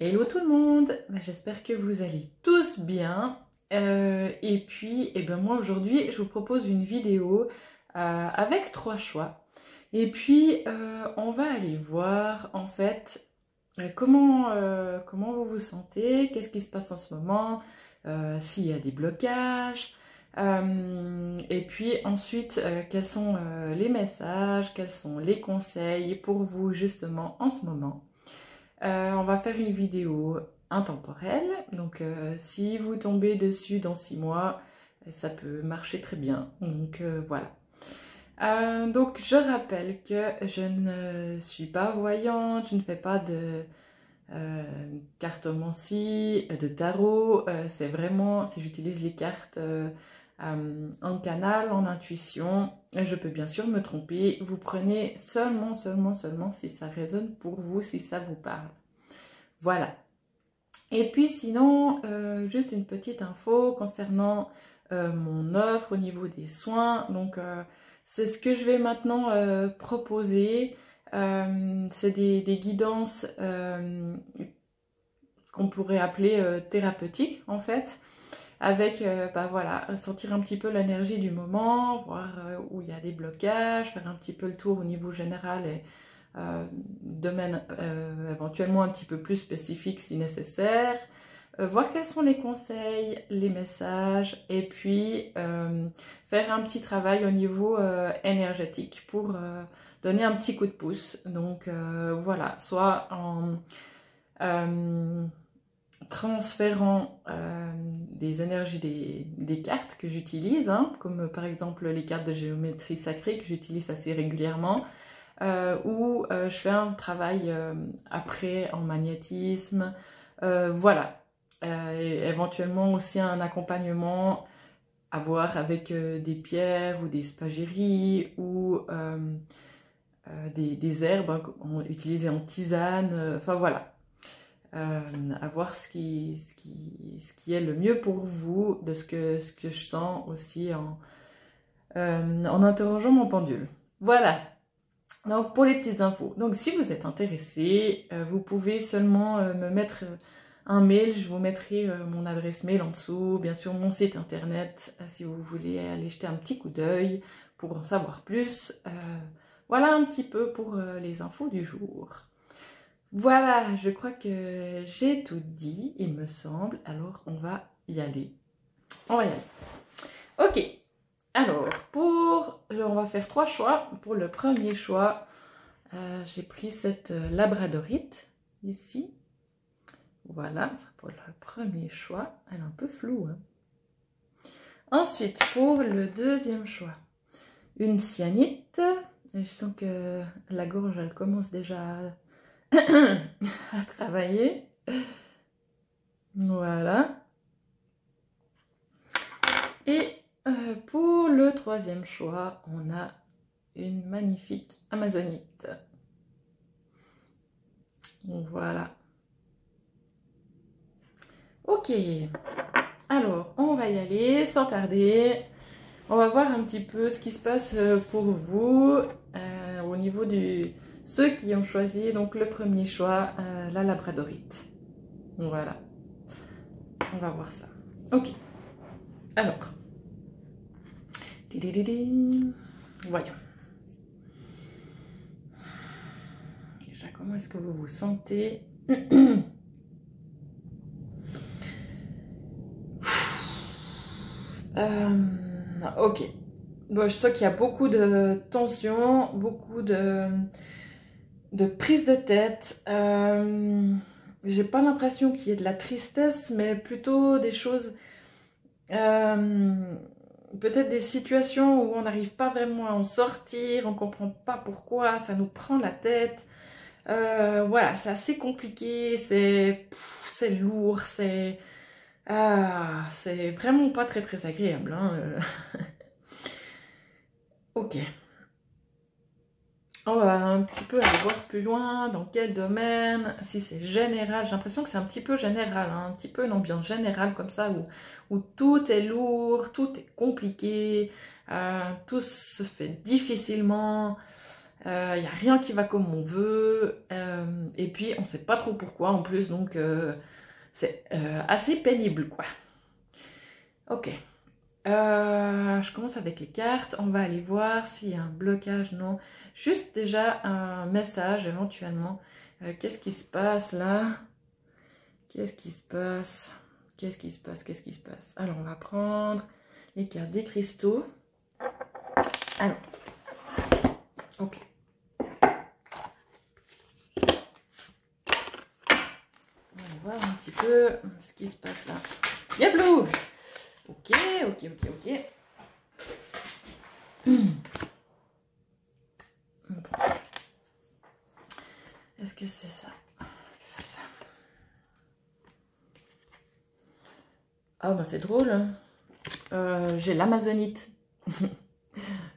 Hello tout le monde, j'espère que vous allez tous bien. Et puis, moi aujourd'hui, je vous propose une vidéo avec 3 choix. Et puis, on va aller voir en fait comment vous vous sentez, qu'est-ce qui se passe en ce moment, s'il y a des blocages. Et puis ensuite, quels sont les messages, quels sont les conseils pour vous justement en ce moment. On va faire une vidéo intemporelle, donc si vous tombez dessus dans 6 mois, ça peut marcher très bien, donc voilà. Donc je rappelle que je ne suis pas voyante, je ne fais pas de cartomancie, de tarot, c'est vraiment, si j'utilise les cartes en canal, en intuition, je peux bien sûr me tromper, vous prenez seulement si ça résonne pour vous, si ça vous parle. Voilà. Et puis sinon, juste une petite info concernant mon offre au niveau des soins. Donc c'est ce que je vais maintenant proposer. C'est des guidances qu'on pourrait appeler thérapeutiques en fait. Avec, voilà, sentir un petit peu l'énergie du moment, voir où il y a des blocages, faire un petit peu le tour au niveau général et domaine éventuellement un petit peu plus spécifique si nécessaire, voir quels sont les conseils, les messages, et puis faire un petit travail au niveau énergétique pour donner un petit coup de pouce. Donc voilà, soit en transférant des énergies des cartes que j'utilise, hein, comme par exemple les cartes de géométrie sacrée que j'utilise assez régulièrement, ou je fais un travail après en magnétisme, voilà. Et éventuellement aussi un accompagnement à voir avec des pierres ou des spagyries ou des herbes hein, utilisées en tisane, enfin voilà. À voir ce qui est le mieux pour vous, de ce que je sens aussi en interrogeant mon pendule. Voilà, donc pour les petites infos. Donc si vous êtes intéressé, vous pouvez seulement me mettre un mail, je vous mettrai mon adresse mail en dessous, bien sûr mon site internet, si vous voulez aller jeter un petit coup d'œil pour en savoir plus. Voilà un petit peu pour les infos du jour. Voilà, je crois que j'ai tout dit, il me semble. Alors, on va y aller. On va y aller. Ok. Alors, on va faire 3 choix. Pour le premier choix, j'ai pris cette labradorite, ici. Voilà, ça pour le premier choix. Elle est un peu floue, hein. Ensuite, pour le deuxième choix, une cyanite. Je sens que la gorge, elle commence déjà à travailler. Voilà. Et pour le troisième choix, on a une magnifique amazonite. Voilà. Ok. Alors, on va y aller sans tarder. On va voir un petit peu ce qui se passe pour vous au niveau de ceux qui ont choisi donc le premier choix, la labradorite. Voilà. On va voir ça. Ok. Alors. Voyons. Déjà, comment est-ce que vous vous sentez? Ok. Bon, je sens qu'il y a beaucoup de tension, beaucoup de prise de tête. J'ai pas l'impression qu'il y ait de la tristesse, mais plutôt des choses... peut-être des situations où on n'arrive pas vraiment à en sortir, on comprend pas pourquoi, ça nous prend la tête. Voilà, c'est assez compliqué, c'est lourd, c'est vraiment pas très agréable, hein. Ok. On va un petit peu aller voir plus loin, dans quel domaine, si c'est général. J'ai l'impression que c'est un petit peu général, hein, un petit peu une ambiance générale comme ça, où tout est lourd, tout est compliqué, tout se fait difficilement. Il n'y a rien qui va comme on veut. Et puis, on ne sait pas trop pourquoi en plus. Donc, c'est assez pénible, quoi. Ok. Je commence avec les cartes. On va aller voir s'il y a un blocage. Non. Juste déjà un message éventuellement. Qu'est-ce qui se passe là? Qu'est-ce qui se passe? Qu'est-ce qui se passe? Qu'est-ce qui se passe? Alors, on va prendre les cartes des cristaux. Alors, ok. On va voir un petit peu ce qui se passe là. Diablo! Ok, ok, ok, ok. Est-ce que c'est ça? Ah bah c'est drôle. J'ai l'amazonite.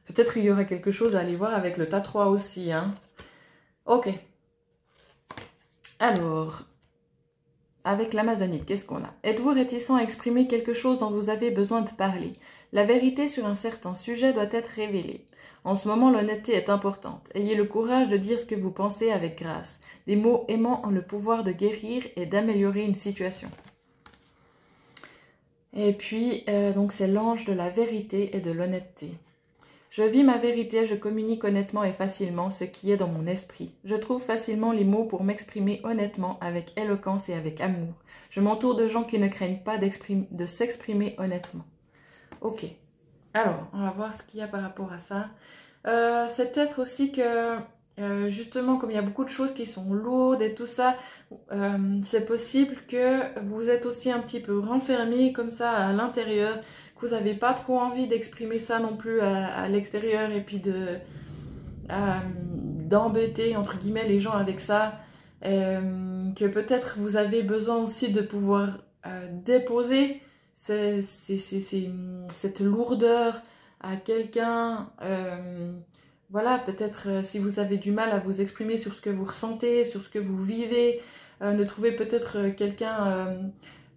Peut-être il y aurait quelque chose à aller voir avec le tas-3 aussi. Hein. Ok. Alors, avec l'amazonite, qu'est-ce qu'on a? Êtes-vous réticent à exprimer quelque chose dont vous avez besoin de parler? La vérité sur un certain sujet doit être révélée. En ce moment, l'honnêteté est importante. Ayez le courage de dire ce que vous pensez avec grâce. Des mots aimants ont le pouvoir de guérir et d'améliorer une situation. Et puis, donc c'est l'ange de la vérité et de l'honnêteté. Je vis ma vérité, je communique honnêtement et facilement ce qui est dans mon esprit. Je trouve facilement les mots pour m'exprimer honnêtement, avec éloquence et avec amour. Je m'entoure de gens qui ne craignent pas de s'exprimer honnêtement. Ok. Alors, on va voir ce qu'il y a par rapport à ça. C'est peut-être aussi que, justement, comme il y a beaucoup de choses qui sont lourdes et tout ça, c'est possible que vous êtes aussi un petit peu renfermé comme ça à l'intérieur, que vous n'avez pas trop envie d'exprimer ça non plus à l'extérieur et puis d'embêter, entre guillemets, les gens avec ça. Que peut-être vous avez besoin aussi de pouvoir déposer cette lourdeur à quelqu'un. Voilà, peut-être si vous avez du mal à vous exprimer sur ce que vous ressentez, sur ce que vous vivez, de trouver peut-être quelqu'un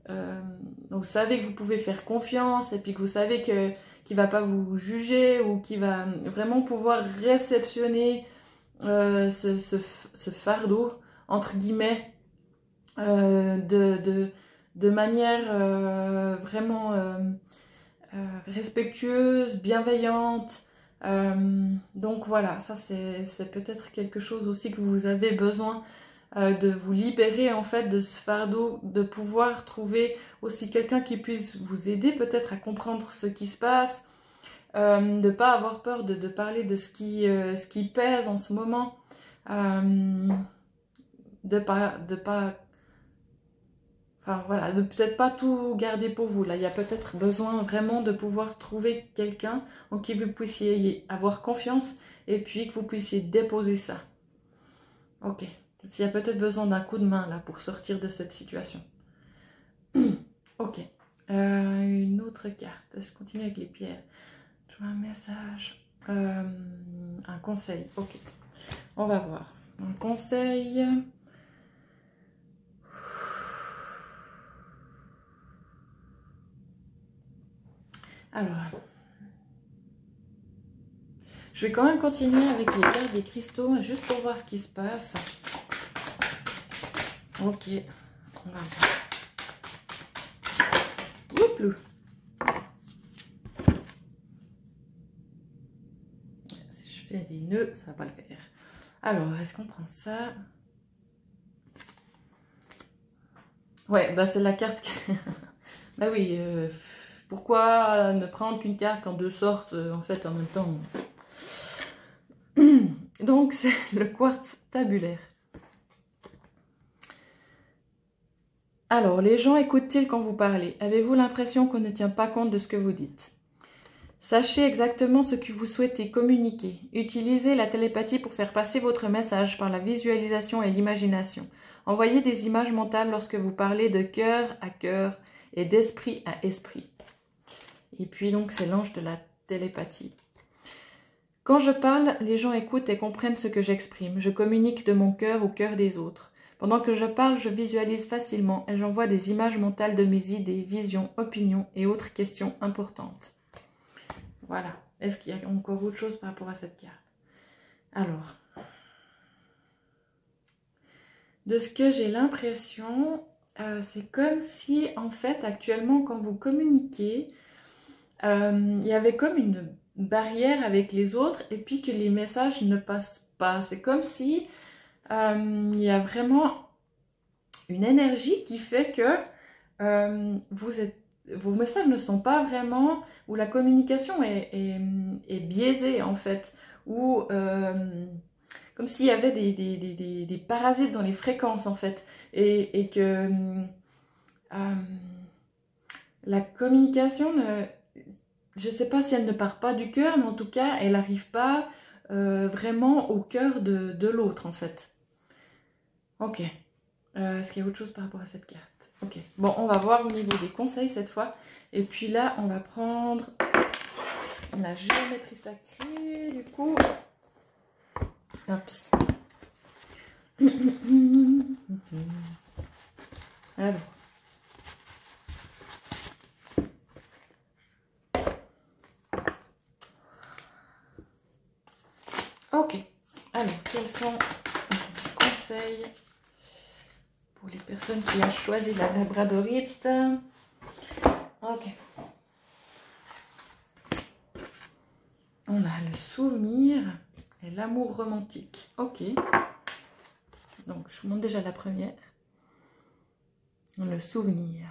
dont vous savez que vous pouvez faire confiance et puis que vous savez qu'il ne va pas vous juger ou qui va vraiment pouvoir réceptionner ce fardeau, entre guillemets, de manière vraiment respectueuse, bienveillante. Donc voilà, ça c'est peut-être quelque chose aussi que vous avez besoin de vous libérer en fait de ce fardeau, de pouvoir trouver aussi quelqu'un qui puisse vous aider peut-être à comprendre ce qui se passe, de ne pas avoir peur de parler de ce qui pèse en ce moment, de pas enfin voilà, de peut-être pas tout garder pour vous. Là, il y a peut-être besoin vraiment de pouvoir trouver quelqu'un en qui vous puissiez avoir confiance et puis que vous puissiez déposer ça. Ok. S'il y a peut-être besoin d'un coup de main là pour sortir de cette situation. Ok. Une autre carte. Je continue avec les pierres. Je vois un message. Un conseil. Ok. On va voir. Un conseil. Alors, je vais quand même continuer avec les cartes des cristaux, juste pour voir ce qui se passe. Ok, on va voir. Ouplou. Si je fais des nœuds, ça va pas le faire. Alors, est-ce qu'on prend ça? Ouais, bah c'est la carte qui... bah oui, pourquoi ne prendre qu'une carte quand deux sortent en fait en même temps? Donc, c'est le quartz tabulaire. Alors, les gens écoutent-ils quand vous parlez? Avez-vous l'impression qu'on ne tient pas compte de ce que vous dites? Sachez exactement ce que vous souhaitez communiquer. Utilisez la télépathie pour faire passer votre message par la visualisation et l'imagination. Envoyez des images mentales lorsque vous parlez de cœur à cœur et d'esprit à esprit. Et puis donc, c'est l'ange de la télépathie. Quand je parle, les gens écoutent et comprennent ce que j'exprime. Je communique de mon cœur au cœur des autres. Pendant que je parle, je visualise facilement et j'envoie des images mentales de mes idées, visions, opinions et autres questions importantes. Voilà. Est-ce qu'il y a encore autre chose par rapport à cette carte? Alors, de ce que j'ai l'impression, c'est comme si, en fait, actuellement, quand vous communiquez, il y avait comme une barrière avec les autres et puis que les messages ne passent pas. C'est comme si il y a vraiment une énergie qui fait que vos messages ne sont pas vraiment, où la communication est biaisée en fait, ou comme s'il y avait des parasites dans les fréquences en fait, et que la communication, je ne sais pas si elle ne part pas du cœur, mais en tout cas, elle n'arrive pas vraiment au cœur de l'autre en fait. Ok. Est-ce qu'il y a autre chose par rapport à cette carte? Ok. Bon, on va voir au niveau des conseils cette fois. Et puis là, on va prendre la géométrie sacrée, du coup. Oups. Alors. Ok. Alors, quels sont les conseils pour les personnes qui ont choisi la labradorite? Ok. On a le souvenir et l'amour romantique. Ok. Donc, je vous montre déjà la première. Le souvenir.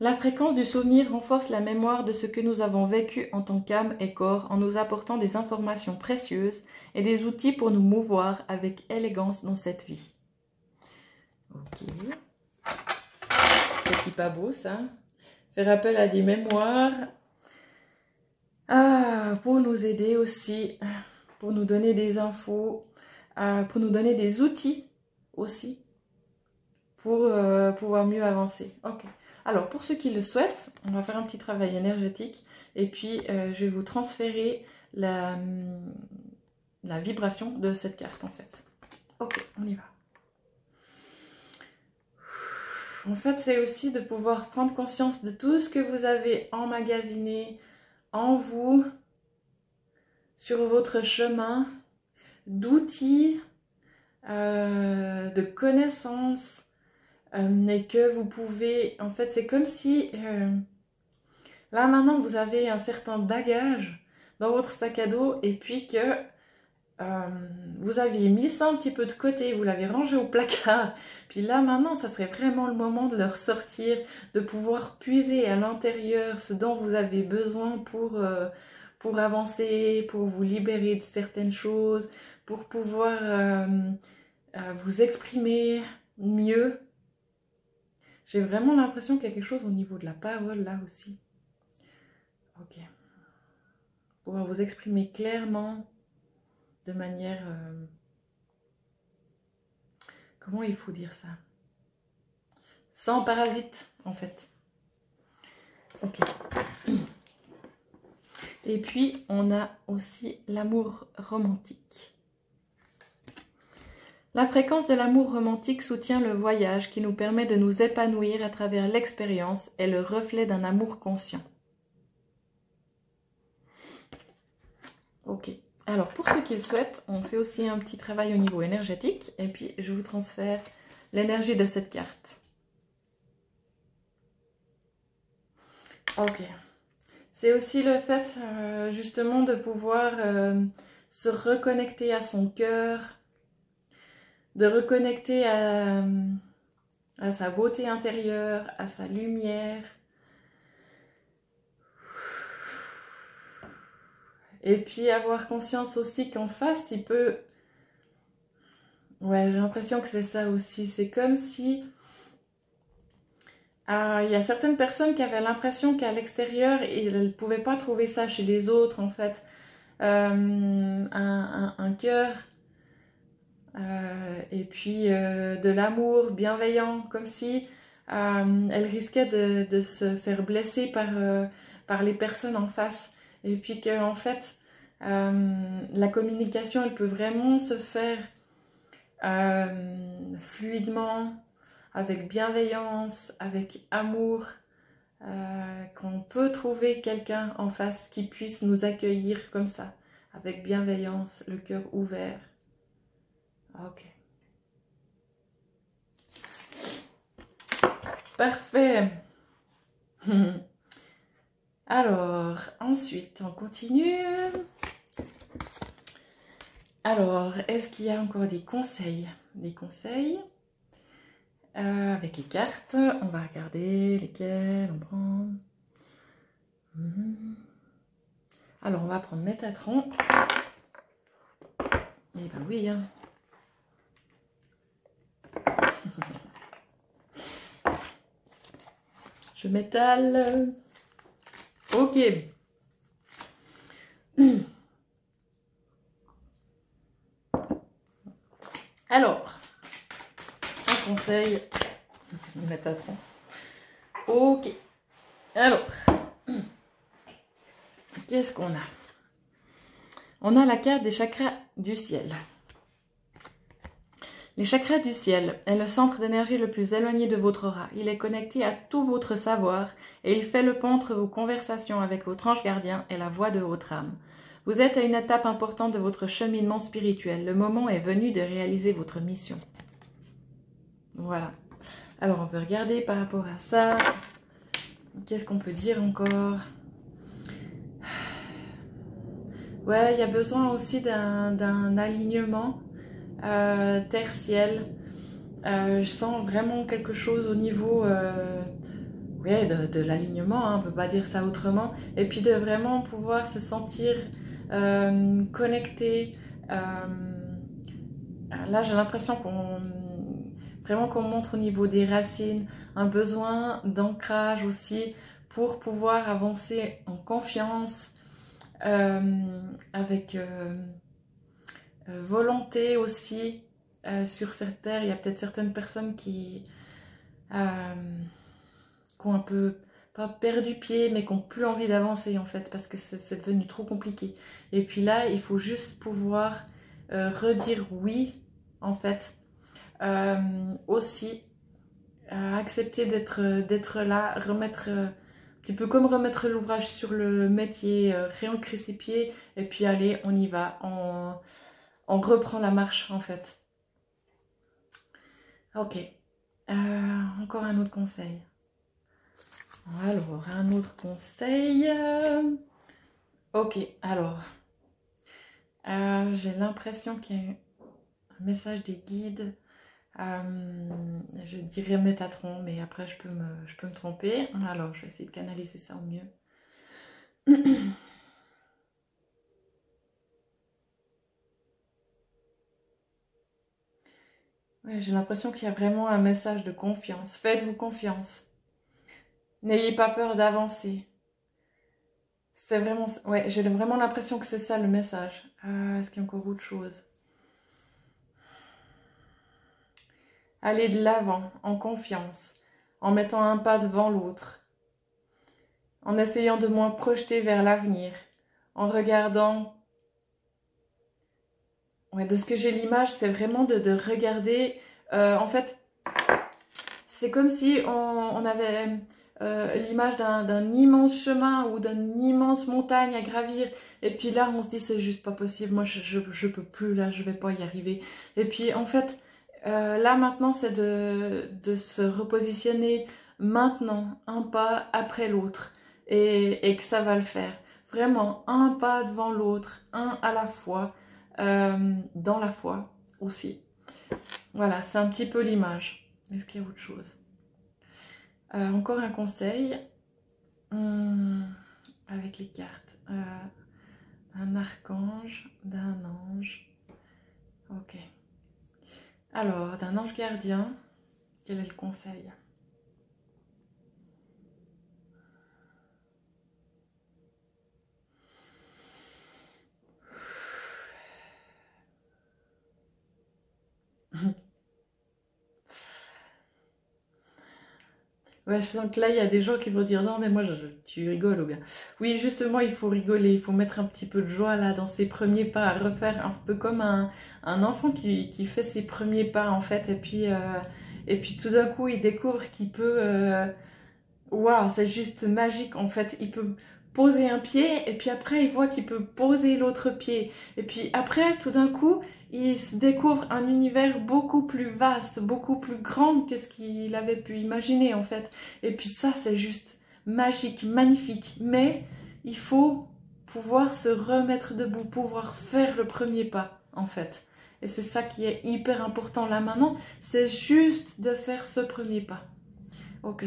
La fréquence du souvenir renforce la mémoire de ce que nous avons vécu en tant qu'âme et corps en nous apportant des informations précieuses et des outils pour nous mouvoir avec élégance dans cette vie. Ok. C'est pas beau ça. Faire appel à des mémoires. Pour nous aider aussi, pour nous donner des infos, pour nous donner des outils aussi, pour pouvoir mieux avancer. Ok. Alors, pour ceux qui le souhaitent, on va faire un petit travail énergétique et puis je vais vous transférer la vibration de cette carte en fait. Ok, on y va. En fait, c'est aussi de pouvoir prendre conscience de tout ce que vous avez emmagasiné en vous, sur votre chemin, d'outils, de connaissances, et que vous pouvez, en fait, c'est comme si, là maintenant, vous avez un certain bagage dans votre sac à dos, et puis que vous aviez mis ça un petit peu de côté, vous l'avez rangé au placard, puis là maintenant, ça serait vraiment le moment de le ressortir, de pouvoir puiser à l'intérieur ce dont vous avez besoin pour avancer, pour vous libérer de certaines choses, pour pouvoir vous exprimer mieux. J'ai vraiment l'impression qu'il y a quelque chose au niveau de la parole là aussi. Ok. Pouvoir vous exprimer clairement, de manière... comment il faut dire ça? Sans parasite, en fait. Ok. Et puis, on a aussi l'amour romantique. La fréquence de l'amour romantique soutient le voyage qui nous permet de nous épanouir à travers l'expérience et le reflet d'un amour conscient. Ok. Alors, pour ceux qui le souhaitent, on fait aussi un petit travail au niveau énergétique. Et puis, je vous transfère l'énergie de cette carte. Ok. C'est aussi le fait, justement, de pouvoir se reconnecter à son cœur, de reconnecter à sa beauté intérieure, à sa lumière. Et puis avoir conscience aussi qu'en face, il peut... Ouais, j'ai l'impression que c'est ça aussi. C'est comme si... il y a certaines personnes qui avaient l'impression qu'à l'extérieur, ils ne pouvaient pas trouver ça chez les autres, en fait. Un cœur, et puis de l'amour bienveillant, comme si elle risquait de se faire blesser par les personnes en face. Et puis qu'en fait, la communication, elle peut vraiment se faire fluidement, avec bienveillance, avec amour, qu'on peut trouver quelqu'un en face qui puisse nous accueillir comme ça, avec bienveillance, le cœur ouvert. Ok. Parfait. Alors, ensuite, on continue. Alors, est-ce qu'il y a encore des conseils? Des conseils avec les cartes. On va regarder lesquelles on prend. Alors, on va prendre Métatron. Eh ben oui, hein. Je m'étale. Ok. Alors, un conseil. Métatron. Ok. Alors, qu'est-ce qu'on a? On a la carte des chakras du ciel. Les chakras du ciel est le centre d'énergie le plus éloigné de votre aura. Il est connecté à tout votre savoir et il fait le pont entre vos conversations avec votre ange gardien et la voix de votre âme. Vous êtes à une étape importante de votre cheminement spirituel. Le moment est venu de réaliser votre mission. Voilà. Alors, on veut regarder par rapport à ça. Qu'est-ce qu'on peut dire encore? Ouais, il y a besoin aussi d'un alignement terre-ciel. Je sens vraiment quelque chose au niveau ouais, de l'alignement, hein, on ne peut pas dire ça autrement. Et puis de vraiment pouvoir se sentir connecté. Là, j'ai l'impression qu'on montre au niveau des racines un besoin d'ancrage aussi pour pouvoir avancer en confiance avec volonté aussi sur cette terre. Il y a peut-être certaines personnes qui ont un peu, pas perdu pied, mais qui n'ont plus envie d'avancer en fait, parce que c'est devenu trop compliqué. Et puis là, il faut juste pouvoir redire oui, en fait. Aussi, accepter d'être là, remettre, un petit peu comme remettre l'ouvrage sur le métier, réancrer ses pieds, et puis allez, on y va, on reprend la marche en fait. Ok, encore un autre conseil. Alors, un autre conseil. Ok, alors, j'ai l'impression qu'il y a un message des guides. Je dirais Métatron, mais après je peux me tromper. Alors, je vais essayer de canaliser ça au mieux. Ouais, j'ai l'impression qu'il y a vraiment un message de confiance. Faites-vous confiance. N'ayez pas peur d'avancer. C'est vraiment... Ouais, j'ai vraiment l'impression que c'est ça le message. Est-ce qu'il y a encore autre chose? Allez de l'avant, en confiance, en mettant un pas devant l'autre, en essayant de moins projeter vers l'avenir, en regardant... Ouais, de ce que j'ai l'image, c'est vraiment de regarder... en fait, c'est comme si on avait l'image d'un immense chemin ou d'une immense montagne à gravir. Et puis là, on se dit, c'est juste pas possible. Moi, je peux plus, là, je vais pas y arriver. Et puis, en fait, là, maintenant, c'est de se repositionner maintenant, un pas après l'autre. Et que ça va le faire. Vraiment, un pas devant l'autre, un à la fois, dans la foi aussi. Voilà, c'est un petit peu l'image. Est-ce qu'il y a autre chose? Encore un conseil avec les cartes. Un archange, d'un ange. Ok. Alors, d'un ange gardien, quel est le conseil? Ouais, je sens que là, il y a des gens qui vont dire non, mais moi, tu rigoles ou bien. Oui, justement, il faut rigoler, il faut mettre un petit peu de joie là dans ses premiers pas, à refaire un peu comme un enfant qui fait ses premiers pas en fait, et puis tout d'un coup, il découvre qu'il peut waouh, c'est juste magique en fait. Il peut poser un pied et puis après il voit qu'il peut poser l'autre pied. Et puis après, tout d'un coup, il se découvre un univers beaucoup plus vaste, beaucoup plus grand que ce qu'il avait pu imaginer en fait. Et puis ça, c'est juste magique, magnifique. Mais il faut pouvoir se remettre debout, pouvoir faire le premier pas en fait. Et c'est ça qui est hyper important là maintenant, c'est juste de faire ce premier pas. Ok.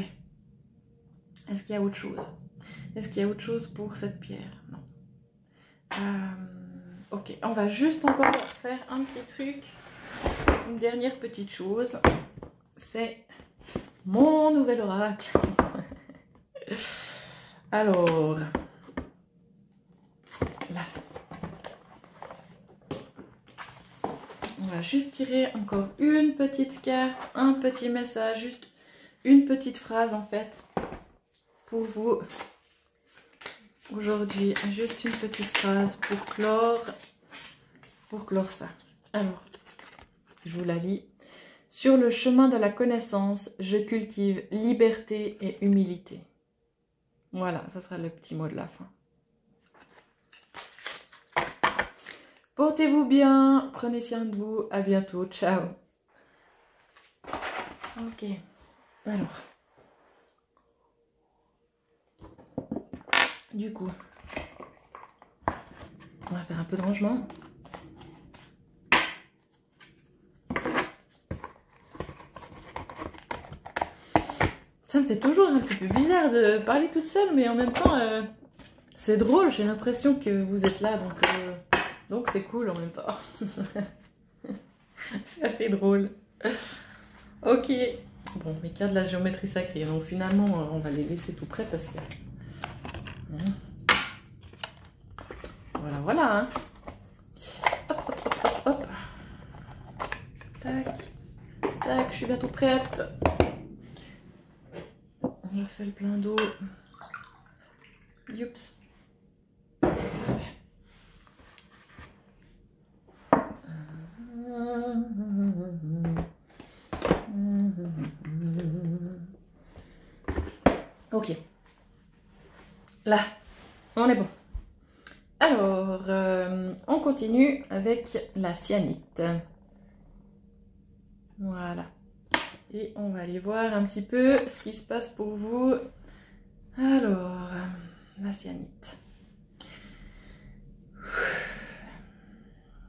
Est-ce qu'il y a autre chose? Est-ce qu'il y a autre chose pour cette pierre? Non. Ok, on va juste encore faire un petit truc. Une dernière petite chose. C'est mon nouvel oracle. Alors, là. On va juste tirer encore une petite carte, un petit message, juste une petite phrase en fait pour vous aujourd'hui. Juste une petite phrase pour clore ça. Alors, je vous la lis. Sur le chemin de la connaissance, je cultive liberté et humilité. Voilà, ça sera le petit mot de la fin. Portez-vous bien, prenez soin de vous, à bientôt, ciao. Ok, alors. Du coup, on va faire un peu de rangement. Ça me fait toujours un petit peu bizarre de parler toute seule, mais en même temps, c'est drôle. J'ai l'impression que vous êtes là, donc c'est cool en même temps. C'est assez drôle. Ok. Bon, mes cartes de la géométrie sacrée. Donc finalement, on va les laisser tout près parce que... Voilà, voilà. Hein. Hop, hop, hop, hop, hop. Tac. Tac, je suis bientôt prête. Je refais le plein d'eau. Youps. Ok. Là, on est bon. Alors, on continue avec la cyanite. Voilà. Et on va aller voir un petit peu ce qui se passe pour vous. Alors, la cyanite.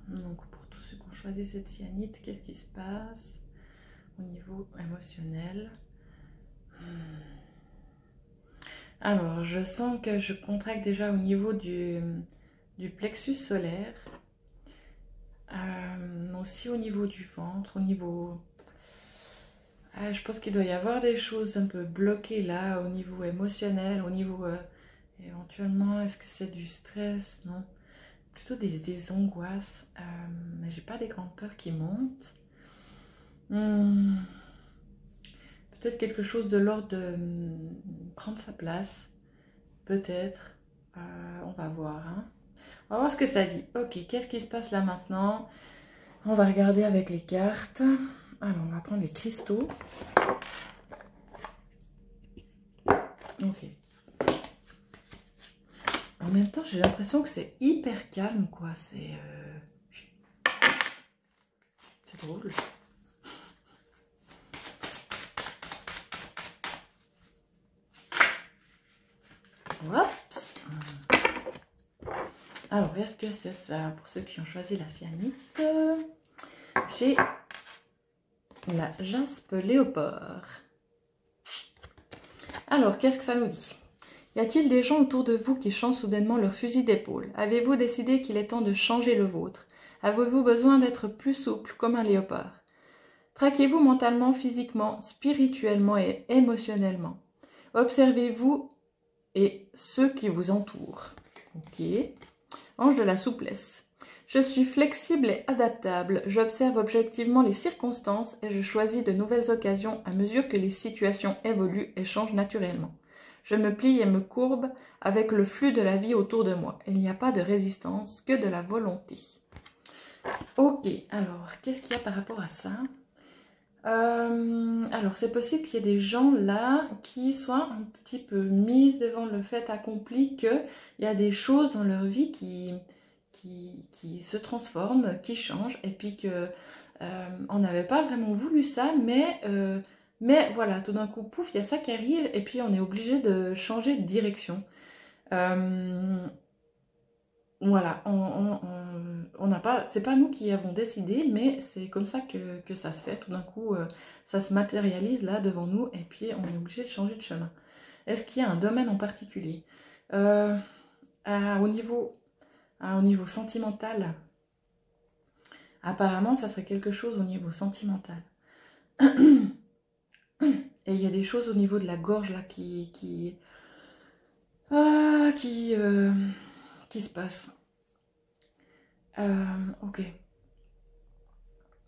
Donc, pour tous ceux qui ont choisi cette cyanite, qu'est-ce qui se passe au niveau émotionnel? Alors, je sens que je contracte déjà au niveau du plexus solaire. Aussi au niveau du ventre, au niveau... je pense qu'il doit y avoir des choses un peu bloquées là, au niveau émotionnel, au niveau... éventuellement, est-ce que c'est du stress? Non. Plutôt des angoisses. Mais j'ai pas des grandes peurs qui montent. Peut-être quelque chose de l'ordre de prendre sa place. Peut-être. On va voir. Hein. On va voir ce que ça dit. Ok, qu'est-ce qui se passe là maintenant? On va regarder avec les cartes. Alors, on va prendre les cristaux. Ok. En même temps, j'ai l'impression que c'est hyper calme, quoi. C'est drôle. Oups. Alors, est-ce que c'est ça? Pour ceux qui ont choisi la cyanite, j'ai la jaspe léopard. Alors, qu'est-ce que ça nous dit? Y a-t-il des gens autour de vous qui changent soudainement leur fusil d'épaule? Avez-vous décidé qu'il est temps de changer le vôtre? Avez-vous besoin d'être plus souple comme un léopard? Traquez-vous mentalement, physiquement, spirituellement et émotionnellement. Observez-vous et ceux qui vous entourent. Ok. Ange de la souplesse. Je suis flexible et adaptable. J'observe objectivement les circonstances et je choisis de nouvelles occasions à mesure que les situations évoluent et changent naturellement. Je me plie et me courbe avec le flux de la vie autour de moi. Il n'y a pas de résistance, que de la volonté. Ok, alors, qu'est-ce qu'il y a par rapport à ça? Alors, c'est possible qu'il y ait des gens là qui soient un petit peu mis devant le fait accompli qu'il y a des choses dans leur vie qui se transforment, qui changent, et puis que on n'avait pas vraiment voulu ça, mais voilà, tout d'un coup, pouf, il y a ça qui arrive, et puis on est obligé de changer de direction. Euh, voilà, on n'a pas, c'est pas nous qui avons décidé, mais c'est comme ça que ça se fait. Tout d'un coup, ça se matérialise là devant nous, et puis on est obligé de changer de chemin. Est-ce qu'il y a un domaine en particulier? Euh, au niveau sentimental, apparemment, ça serait quelque chose au niveau sentimental. Et il y a des choses au niveau de la gorge là ah, qui se passent. Ok.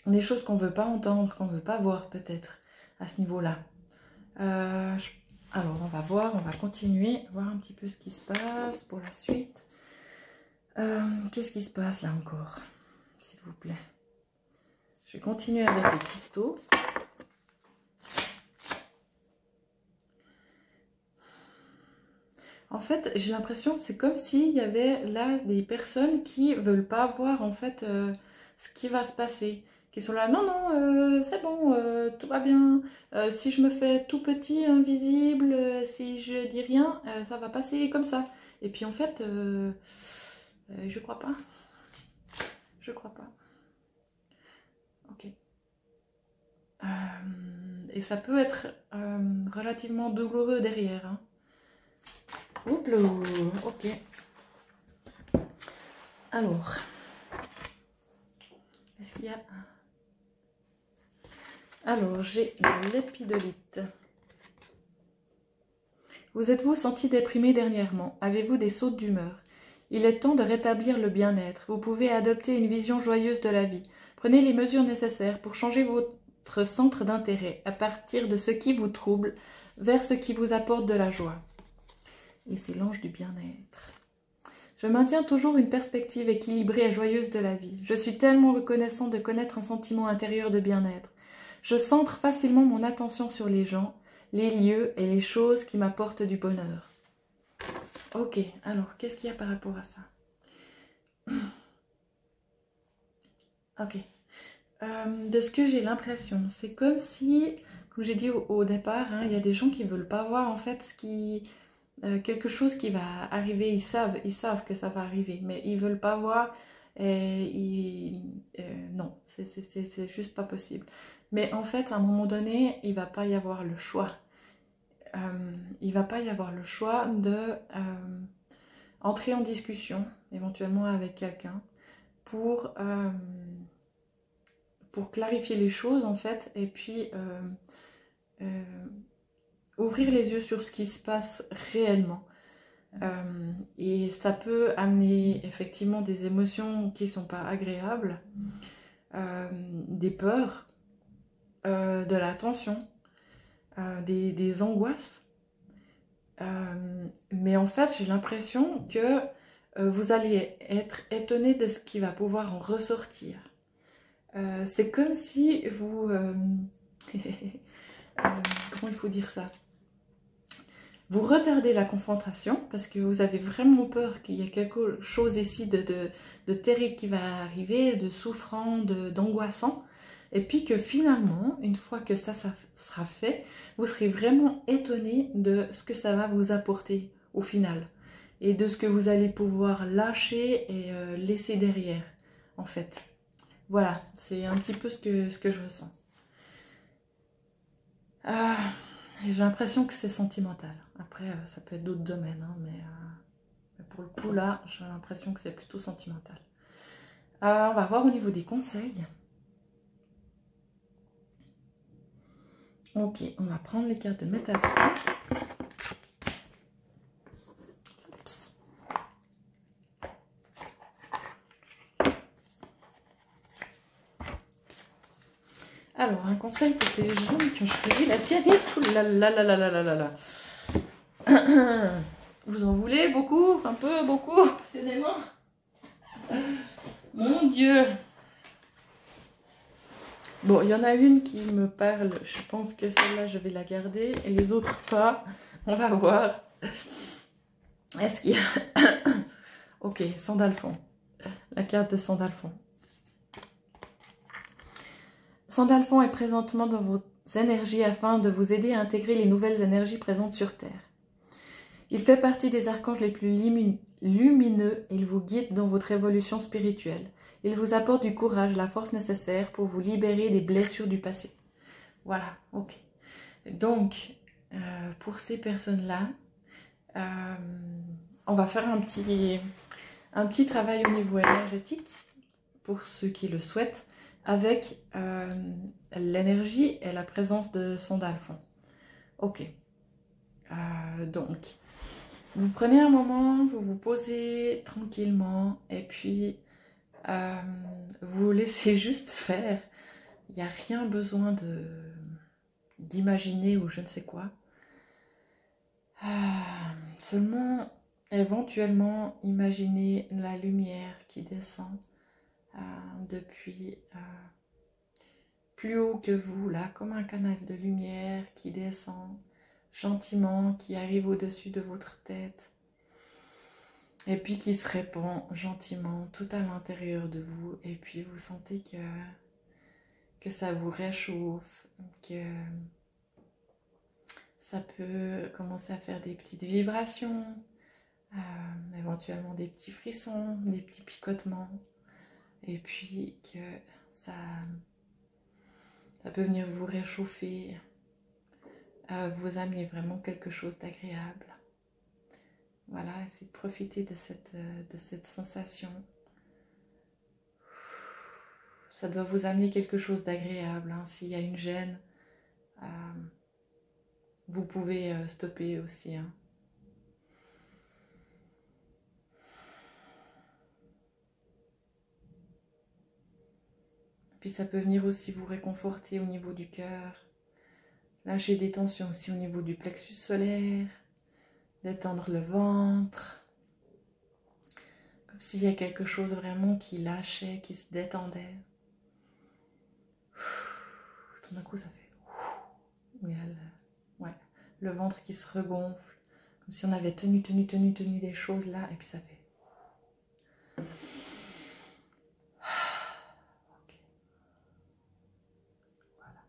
Des choses qu'on veut pas entendre, qu'on veut pas voir peut-être à ce niveau-là. Alors on va voir, on va continuer, voir un petit peu ce qui se passe pour la suite. Qu'est-ce qui se passe là encore, s'il vous plaît? Je vais continuer avec les cristaux. En fait, j'ai l'impression que c'est comme s'il y avait là des personnes qui veulent pas voir en fait ce qui va se passer. Qui sont là, non, non, c'est bon, tout va bien. Si je me fais tout petit, invisible, si je dis rien, ça va passer comme ça. Et puis en fait, je crois pas. Je crois pas. Ok. Et ça peut être relativement douloureux derrière. Hein. Oups, ok. Alors, est-ce qu'il y a... Alors, j'ai de l'épidolite. Vous êtes-vous senti déprimé dernièrement? Avez-vous des sautes d'humeur? Il est temps de rétablir le bien-être. Vous pouvez adopter une vision joyeuse de la vie. Prenez les mesures nécessaires pour changer votre centre d'intérêt à partir de ce qui vous trouble vers ce qui vous apporte de la joie. Et c'est l'ange du bien-être. Je maintiens toujours une perspective équilibrée et joyeuse de la vie. Je suis tellement reconnaissant de connaître un sentiment intérieur de bien-être. Je centre facilement mon attention sur les gens, les lieux et les choses qui m'apportent du bonheur. Ok, alors qu'est-ce qu'il y a par rapport à ça? Ok. De ce que j'ai l'impression, c'est comme si, comme j'ai dit au départ, hein, il y a des gens qui ne veulent pas voir en fait quelque chose qui va arriver. Ils savent que ça va arriver, mais ils ne veulent pas voir. Non, c'est juste pas possible. Mais en fait, à un moment donné, il ne va pas y avoir le choix. Il ne va pas y avoir le choix de entrer en discussion, éventuellement avec quelqu'un, pour clarifier les choses en fait, et puis ouvrir les yeux sur ce qui se passe réellement. Et ça peut amener effectivement des émotions qui ne sont pas agréables, des peurs, de la tension, des angoisses. Mais en fait, j'ai l'impression que vous allez être étonné de ce qui va pouvoir en ressortir. C'est comme si vous... comment il faut dire ça? Vous retardez la confrontation parce que vous avez vraiment peur qu'il y ait quelque chose ici de terrible qui va arriver, de souffrant, d'angoissant. Et puis que finalement, une fois que ça sera fait, vous serez vraiment étonné de ce que ça va vous apporter au final. Et de ce que vous allez pouvoir lâcher et laisser derrière, en fait. Voilà, c'est un petit peu ce que je ressens. J'ai l'impression que c'est sentimental. Après, ça peut être d'autres domaines, hein, mais pour le coup, là, j'ai l'impression que c'est plutôt sentimental. On va voir au niveau des conseils. Ok, on va prendre les cartes de Métatron. Oups. Alors, un conseil pour ces gens qui ont choisi la sciatique. Là. Vous en voulez beaucoup? Un peu? Beaucoup? Mon Dieu! Bon, il y en a une qui me parle. Je pense que celle-là, je vais la garder. Et les autres pas. On va voir. Est-ce qu'il y a... Ok, Sandalphon. La carte de Sandalphon. Sandalphon est présentement dans vos énergies afin de vous aider à intégrer les nouvelles énergies présentes sur Terre. Il fait partie des archanges les plus lumineux et il vous guide dans votre évolution spirituelle. Il vous apporte du courage, la force nécessaire pour vous libérer des blessures du passé. Voilà, ok. Donc, pour ces personnes-là, on va faire un petit travail au niveau énergétique, pour ceux qui le souhaitent, avec l'énergie et la présence de Sandalphon. Ok. Donc, vous prenez un moment, vous vous posez tranquillement et puis vous laissez juste faire. Il n'y a rien besoin d'imaginer ou je ne sais quoi. Seulement, éventuellement, imaginez la lumière qui descend depuis plus haut que vous, là, comme un canal de lumière qui descend gentiment, qui arrive au-dessus de votre tête. Et puis qui se répand gentiment tout à l'intérieur de vous. Et puis vous sentez que ça vous réchauffe, que ça peut commencer à faire des petites vibrations, éventuellement des petits frissons, des petits picotements. Et puis que ça peut venir vous réchauffer, vous amener vraiment quelque chose d'agréable. Voilà, essayez de profiter de cette sensation. Ça doit vous amener quelque chose d'agréable. Hein. S'il y a une gêne, vous pouvez stopper aussi. Hein. Puis ça peut venir aussi vous réconforter au niveau du cœur. Lâcher des tensions aussi au niveau du plexus solaire. Détendre le ventre. Comme s'il y a quelque chose vraiment qui lâchait, qui se détendait. Tout d'un coup, ça fait... Il y a le ventre qui se regonfle. Comme si on avait tenu des choses là. Et puis ça fait... Okay. Voilà.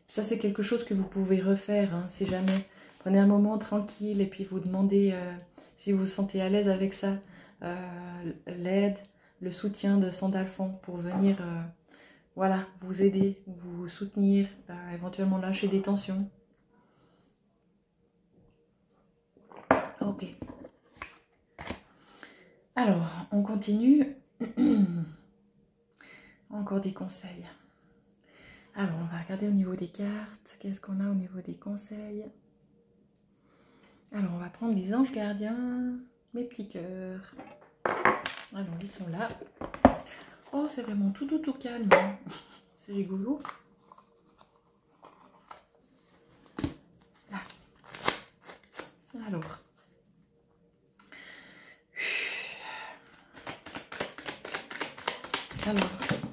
Ça, c'est quelque chose que vous pouvez refaire, hein, si jamais. Prenez un moment tranquille et puis vous demandez si vous vous sentez à l'aise avec ça. L'aide, le soutien de Sandalphon pour venir... voilà, vous aider, vous soutenir, éventuellement lâcher des tensions. Ok. Alors, on continue. Encore des conseils. Alors, on va regarder au niveau des cartes. Qu'est-ce qu'on a au niveau des conseils? Alors, on va prendre les anges gardiens, mes petits cœurs. Alors, ils sont là. Oh, c'est vraiment tout doux, tout calme. C'est rigolo. Là. Alors.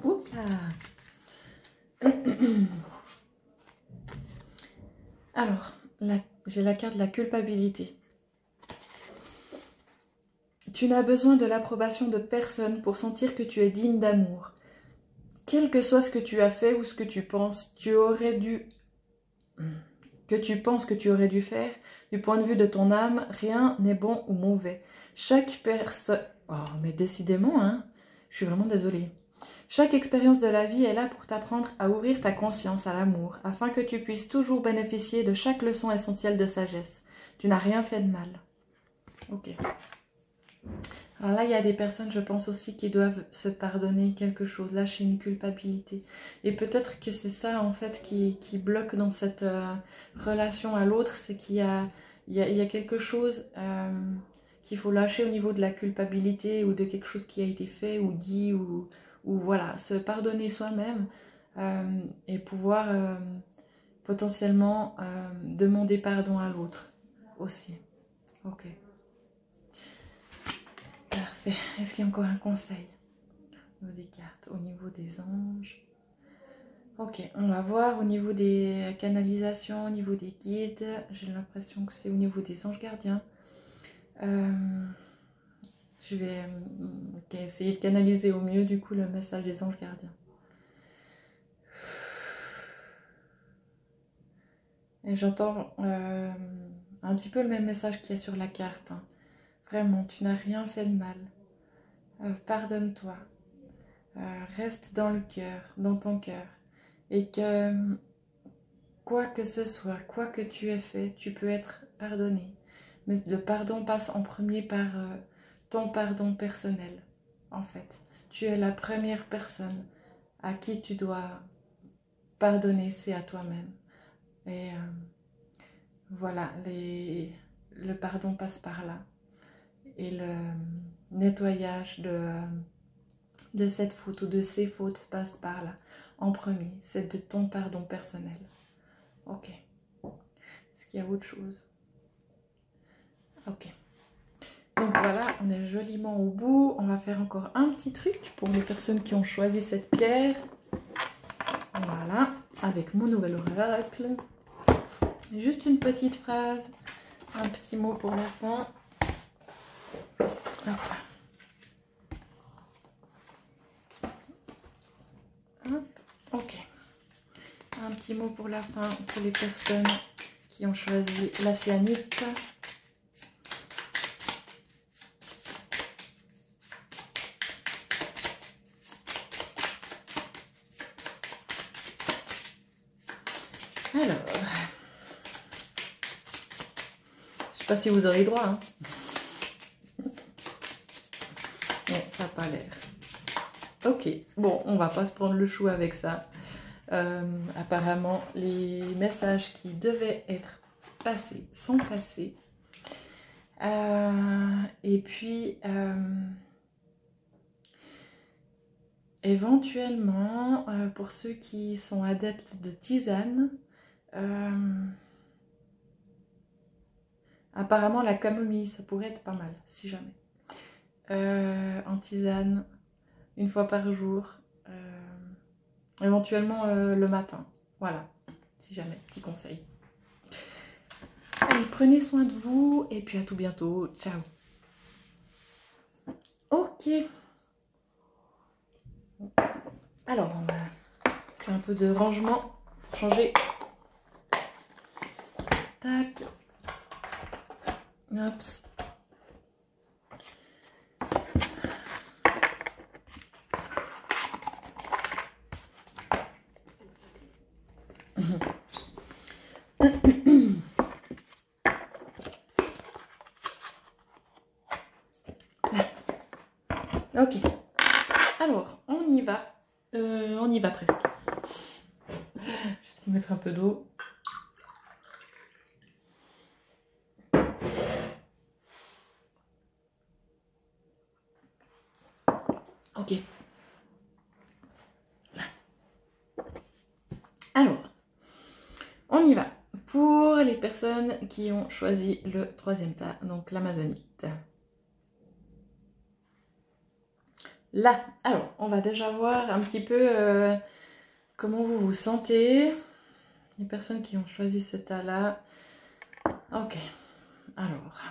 Oups là. Alors, j'ai la carte de la culpabilité. Tu n'as besoin de l'approbation de personne pour sentir que tu es digne d'amour. Quel que soit ce que tu as fait ou ce que tu penses, que tu aurais dû faire, du point de vue de ton âme, rien n'est bon ou mauvais. Chaque personne... Oh, mais décidément, hein, je suis vraiment désolée. Chaque expérience de la vie est là pour t'apprendre à ouvrir ta conscience à l'amour, afin que tu puisses toujours bénéficier de chaque leçon essentielle de sagesse. Tu n'as rien fait de mal. Ok. Alors là, il y a des personnes, je pense aussi, qui doivent se pardonner quelque chose, lâcher une culpabilité. Et peut-être que c'est ça, en fait, qui bloque dans cette relation à l'autre, c'est qu'il y a quelque chose qu'il faut lâcher au niveau de la culpabilité ou de quelque chose qui a été fait ou dit, ou voilà, se pardonner soi-même et pouvoir potentiellement demander pardon à l'autre aussi. Ok. Parfait. Est-ce qu'il y a encore un conseil au niveau des cartes, au niveau des anges? Ok, on va voir au niveau des canalisations, au niveau des guides. J'ai l'impression que c'est au niveau des anges gardiens. Je vais essayer de canaliser au mieux du coup le message des anges gardiens. Et j'entends un petit peu le même message qu'il y a sur la carte. Hein. Vraiment, tu n'as rien fait de mal. Pardonne-toi. Reste dans le cœur, dans ton cœur. Et que quoi que ce soit, quoi que tu aies fait, tu peux être pardonné. Mais le pardon passe en premier par ton pardon personnel, en fait. Tu es la première personne à qui tu dois pardonner, c'est à toi-même. Et voilà, le pardon passe par là. Et le nettoyage de cette faute ou de ces fautes passe par là. En premier, c'est de ton pardon personnel. Ok. Est-ce qu'il y a autre chose? Ok. Donc voilà, on est joliment au bout. On va faire encore un petit truc pour les personnes qui ont choisi cette pierre. Voilà, avec mon nouvel oracle. Juste une petite phrase, un petit mot pour la fin. Hop. Hop. Ok. Un petit mot pour la fin pour les personnes qui ont choisi la cyanite. Alors, je sais pas si vous aurez droit. Hein. Mais ça n'a pas l'air. Ok, bon, on va pas se prendre le chou avec ça. Apparemment, les messages qui devaient être passés sont passés. Et puis, éventuellement, pour ceux qui sont adeptes de tisane, apparemment la camomille, ça pourrait être pas mal, si jamais. En tisane, une fois par jour, éventuellement le matin. Voilà, si jamais, petit conseil. Allez, prenez soin de vous et puis à tout bientôt. Ciao. Ok. Alors, on va faire un peu de rangement, changer. Tac. Hop. Ok. Alors, on y va. On y va presque. Juste mettre un peu d'eau. Ok. Là. Alors, on y va. Pour les personnes qui ont choisi le troisième tas, donc l'amazonite. Là, alors, on va déjà voir un petit peu comment vous vous sentez. Les personnes qui ont choisi ce tas-là. Ok, alors,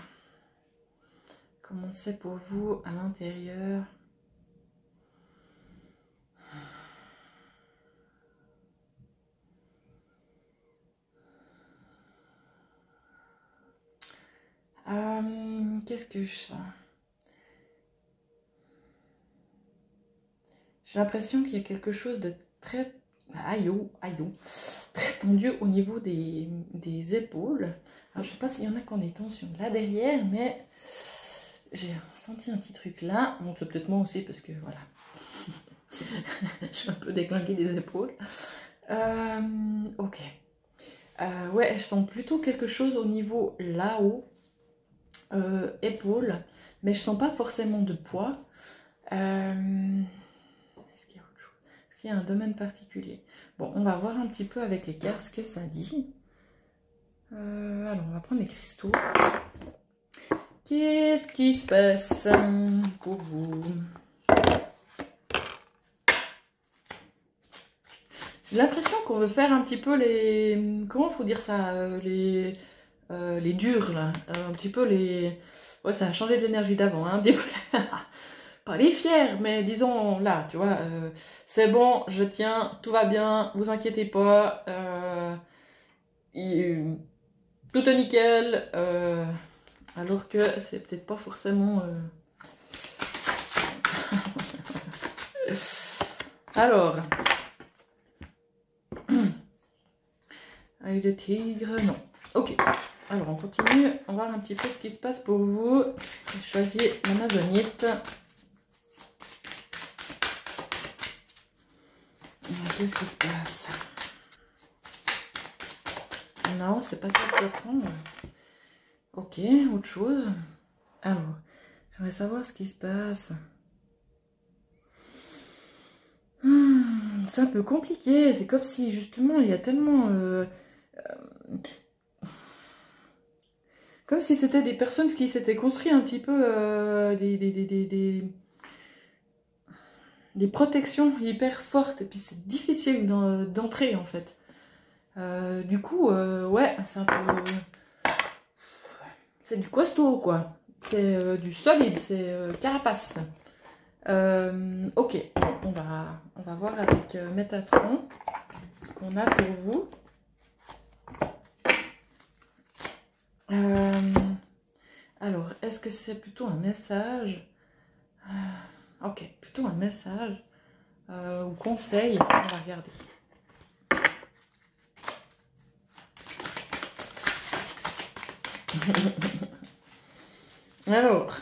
comment c'est pour vous à l'intérieur? Qu'est-ce que je sens? J'ai l'impression qu'il y a quelque chose de très très tendu au niveau des épaules. Alors, je ne sais pas s'il y en a qui ont des tensions là derrière, mais j'ai senti un petit truc là. Bon, c'est peut-être moi aussi parce que voilà, je suis un peu déclinquée des épaules. Ok. Ouais, je sens plutôt quelque chose au niveau là-haut, épaules, mais je sens pas forcément de poids. Est-ce qu'il y a autre chose? Est-ce qu'il y a un domaine particulier? Bon, on va voir un petit peu avec les cartes ce que ça dit. Alors, on va prendre les cristaux. Qu'est-ce qui se passe pour vous? J'ai l'impression qu'on veut faire un petit peu les... Comment faut dire ça? Les durs, là. Un petit peu les... Ouais, ça a changé de l'énergie d'avant, hein, un petit peu. Pas les fiers, mais disons, là, tu vois, c'est bon, je tiens, tout va bien, vous inquiétez pas, tout est nickel, alors que c'est peut-être pas forcément... Alors, avec le tigre, non. Ok, alors on continue, on va voir un petit peu ce qui se passe pour vous. J'ai choisi l'amazonite. Qu'est-ce qui se passe? Non, c'est pas ça que je dois prendre. Ok, autre chose. Alors, j'aimerais savoir ce qui se passe. C'est un peu compliqué. C'est comme si justement il y a tellement... comme si c'était des personnes qui s'étaient construit un petit peu des protections hyper fortes. Et puis c'est difficile d'entrer en fait. Du coup, ouais, c'est un peu... C'est du costaud quoi. C'est du solide, c'est carapace. Ok, bon, on va voir avec Métatron ce qu'on a pour vous. Alors, est-ce que c'est plutôt un message? Ok, plutôt un message ou conseil. On va regarder. Alors,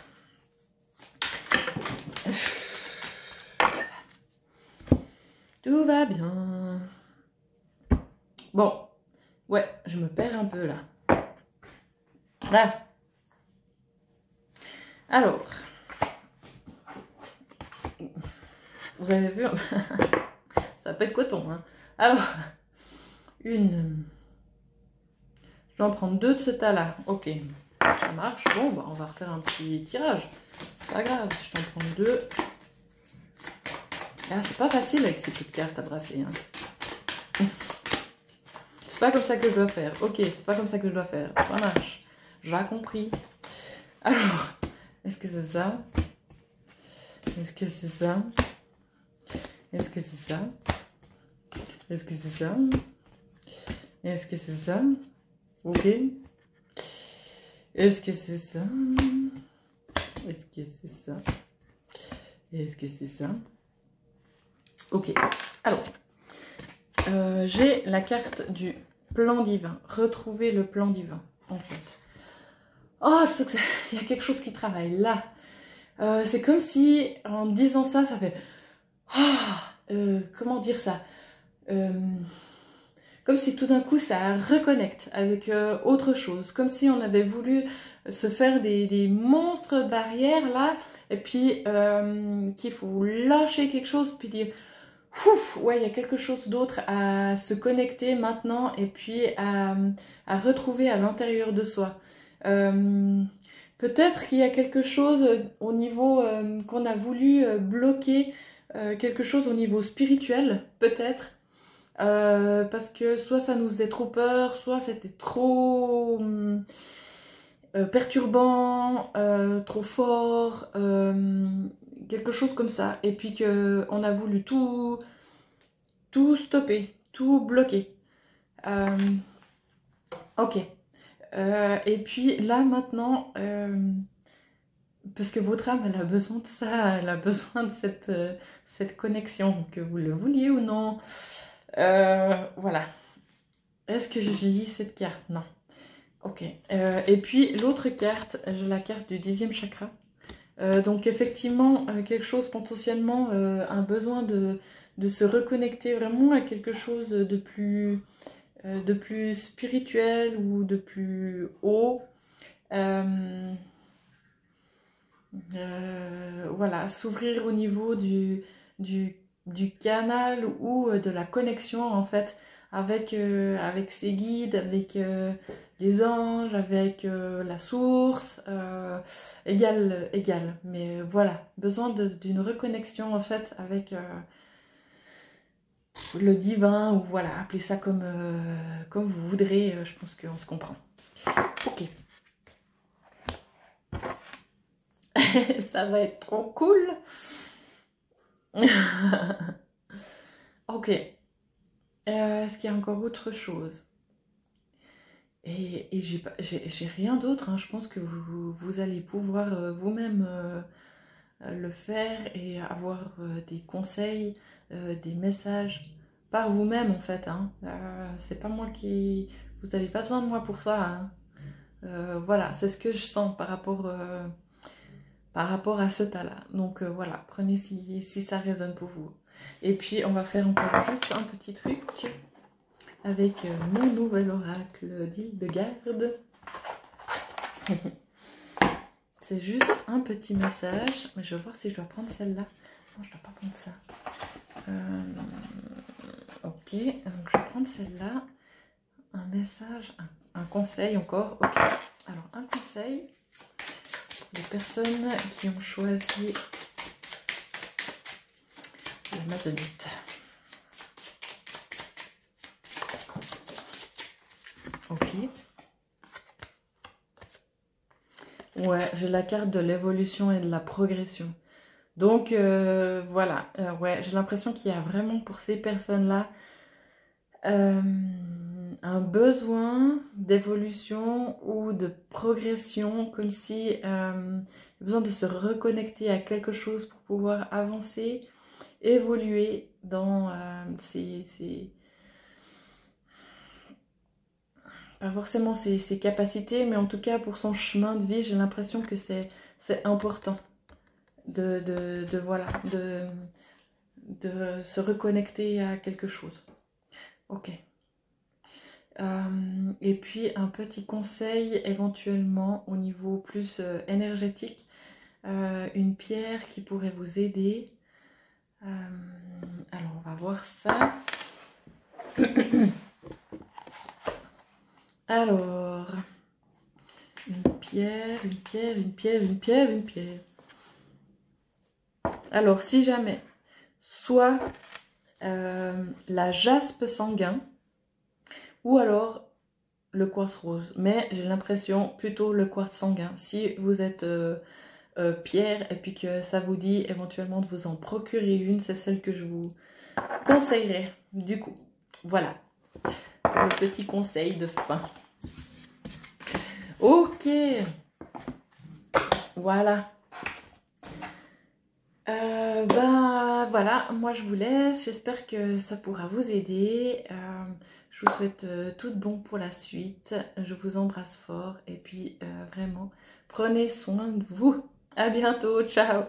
tout va bien. Bon, ouais, je me perds un peu là. Là. Alors, vous avez vu, ça va pas être coton. Hein. Alors, une. Je dois en prendre deux de ce tas-là. Ok, ça marche. Bon, bah, on va refaire un petit tirage. C'est pas grave, je t'en prends deux. Ah, c'est pas facile avec ces petites cartes à brasser. Hein. C'est pas comme ça que je dois faire. Ok, c'est pas comme ça que je dois faire. Ça marche. J'ai compris. Alors, est-ce que c'est ça? Est-ce que c'est ça? Est-ce que c'est ça? Est-ce que c'est ça? Est-ce que c'est ça? Ok. Est-ce que c'est ça? Est-ce que c'est ça? Est-ce que c'est ça? Ok. Alors, j'ai la carte du plan divin. Retrouver le plan divin, en fait. Oh, je sais que il y a quelque chose qui travaille là. C'est comme si, en disant ça, ça fait... comment dire ça? Comme si tout d'un coup ça reconnecte avec autre chose, comme si on avait voulu se faire des monstres barrières là, et puis qu'il faut lâcher quelque chose, puis dire ouf, ouais, il y a quelque chose d'autre à se connecter maintenant, et puis à retrouver à l'intérieur de soi. Peut-être qu'il y a quelque chose au niveau qu'on a voulu bloquer, quelque chose au niveau spirituel, peut-être. Parce que soit ça nous faisait trop peur, soit c'était trop perturbant, trop fort, quelque chose comme ça. Et puis qu'on a voulu tout stopper, tout bloquer. Ok. Et puis là maintenant, parce que votre âme, elle a besoin de ça, elle a besoin de cette connexion, que vous le vouliez ou non. Voilà. Est-ce que je lis cette carte? Non. Ok. Et puis l'autre carte, j'ai la carte du 10e chakra. Donc effectivement, quelque chose potentiellement, un besoin de se reconnecter vraiment à quelque chose de plus spirituel ou de plus haut. Voilà, s'ouvrir au niveau du canal ou de la connexion en fait avec ses guides, avec les anges, avec la source, égal. Mais voilà, besoin d'une reconnexion en fait avec le divin, ou voilà, appelez ça comme vous voudrez, je pense qu'on se comprend. Ok. Ça va être trop cool. Ok. Est-ce qu'il y a encore autre chose? Et j'ai rien d'autre, hein. Je pense que vous allez pouvoir vous-même le faire et avoir des conseils, des messages par vous-même en fait, hein. C'est pas moi qui... Vous n'avez pas besoin de moi pour ça, hein. Voilà, c'est ce que je sens par rapport à ce tas-là. Donc voilà, prenez si ça résonne pour vous. Et puis on va faire encore juste un petit truc avec mon nouvel oracle d'Hildegarde. C'est juste un petit message. Mais je vais voir si je dois prendre celle-là. Non, je ne dois pas prendre ça. Ok, donc je vais prendre celle-là. Un message, un conseil encore. Ok, alors un conseil. Les personnes qui ont choisi l'Amazonite. Ok. Ouais, j'ai la carte de l'évolution et de la progression. Donc voilà, ouais, j'ai l'impression qu'il y a vraiment pour ces personnes-là un besoin d'évolution ou de progression, comme si il y a besoin de se reconnecter à quelque chose pour pouvoir avancer, évoluer dans pas forcément ses capacités, mais en tout cas pour son chemin de vie, j'ai l'impression que c'est important voilà, de se reconnecter à quelque chose. Ok. Et puis un petit conseil éventuellement au niveau plus énergétique, une pierre qui pourrait vous aider. Alors on va voir ça. Alors, une pierre. Alors si jamais, soit la jaspe sanguin, ou alors le quartz rose. Mais j'ai l'impression plutôt le quartz sanguin. Si vous êtes pierre et puis que ça vous dit éventuellement de vous en procurer une, c'est celle que je vous conseillerais. Du coup, voilà. Le petit conseil de fin. Ok. Voilà. Ben voilà, moi je vous laisse. J'espère que ça pourra vous aider. Je vous souhaite tout de bon pour la suite. Je vous embrasse fort et puis vraiment, prenez soin de vous. À bientôt, ciao.